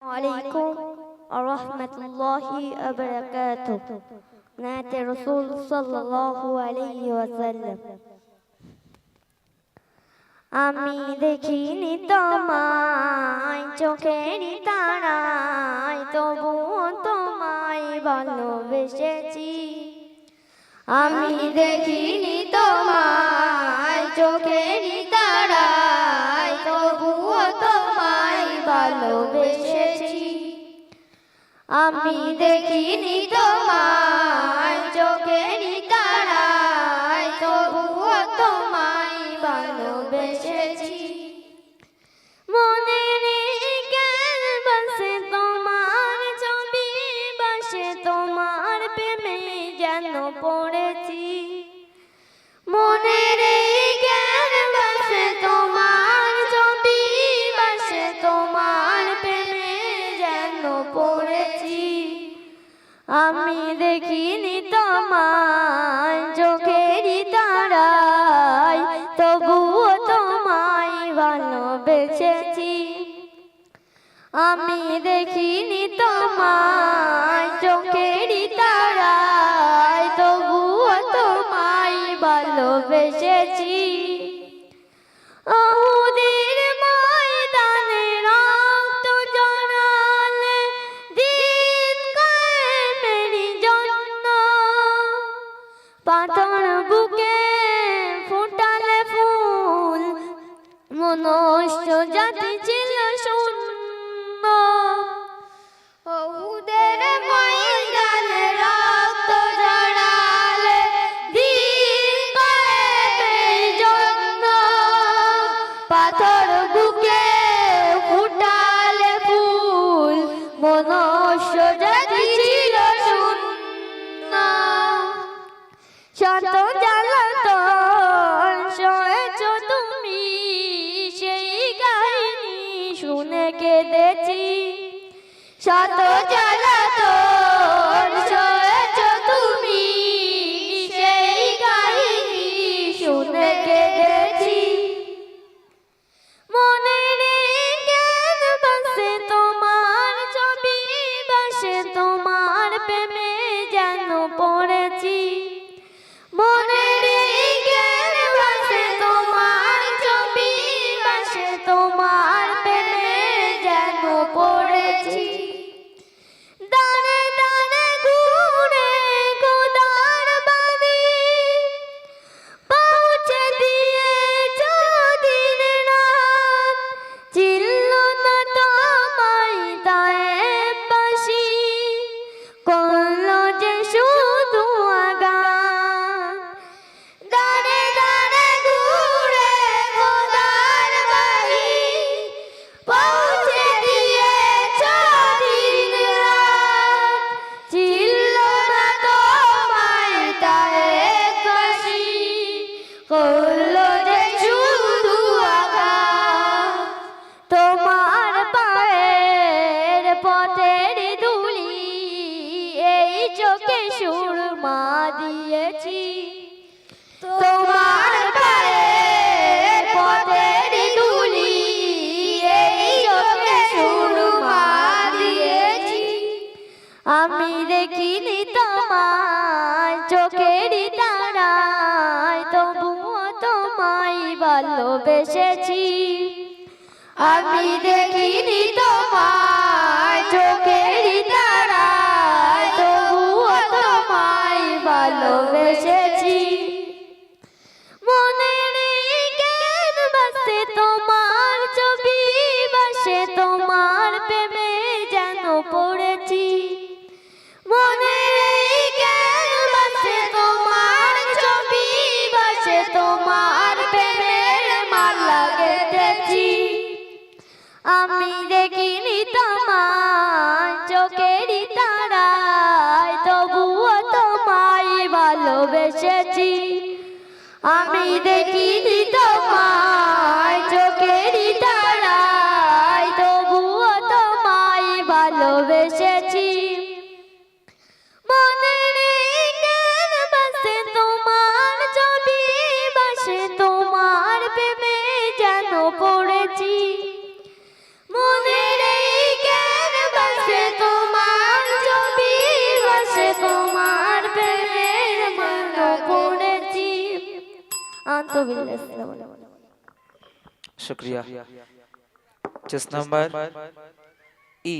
عليكم ورحمة الله وبركاته نات رسول صلى الله عليه وسلم আমি দেখিনি তোমায় চোখের তারায় তবুও তোমায় ভালোবেসেছি আমি দেখিনি তোমায় চোখের তারায় তবুও তোমায় ভালোবেসেছি আমি দেখিনি তোমায় চোখের তারায় তবুও তোমায় ভালোবেসেছি মনের ক্যানভাসে তোমার ছবি বাসে তোমার প্রেমে যেন পড়েছি মনের ক্যানভাসে তোমার ছবি বাসে তোমার প্রেমে যেন পড়েছি আমি দেখিনি তোমায় চোখের তারায় তবুও তোমায় ভালোবেসেছি আমি দেখিনি তোমায় চোখের তারায় তবুও তোমায় ভালোবেসেছি ওদের ময়দানে রক্ত জড়ালে দিন কায়েমের জন্য পাথর বুকে ফুটালে ফুল মনুষ্য জাতি ছিল শূন্য ওদের ময়দানে রক্ত জড়ালে দিন কায়েমের জন্য পাথর বুকে ফুটালে ফুল মনুষ্য জাতি ছিল শূন্য শত জ্বালাতন সয়েছ তুমি সেই কাহিনী শুনে কেঁদেছি শত জ্বালাতন সয়েছ তুমি সেই কাহিনী শুনে কেঁদেছি মনের ক্যানভাসে তোমার ছবি বাসে তোমার প্রেমে যেন পড়েছি মনের ক্যানভাসে তোমার ছবি বাসে তোমার প্রেমে যেন পড়েছি দানে দানে ঘুরে খোদার বাড়ি পৌঁছে দিয়েছ দিন রাত চিল্ল না তোমায় তায়েববাসী করলো যে শুধু আগান দানে দানে ঘুরে খোদার বাড়ি পৌঁছে দিয়েছ দিন রাত চিল্ল না তোমায় তায়েববাসী করলো যে শুধু আঘাত তোমার পায়ের পথের ধুলি এই চোখে সুরমা দিয়েছি তোমার পায়ের পথের ধুলি এই চোখে সুরমা দিয়েছি আমি দেখিনি তোমায় চোখের তারায় তবুও তোমায় ভালোবেসেছি আমি দেখিনি তোমায় চোখের তারায় তবুও তোমায় ভালোবেসেছি মনের ক্যানভাসে তোমার ছবি বাসে তোমার প্রেমে যেন পড়েছি মনের ক্যানভাসে তোমার ছবি বাসে তোমার প্রেমের মালা গেঁথেছি আমি দেখিনি তোমায় চোখের তারায় তবুও তোমায় ভালোবেসেছি আমি দেখিনি তোমায় চোখের তারায় তবুও তোমায় ভালোবেসেছি মনের ক্যানভাসে তোমার ছবি বাসে তোমার প্রেমে যেন পড়েছি মনের আন্তবিল্লাহ। शुक्रिया। 10 नंबर ई।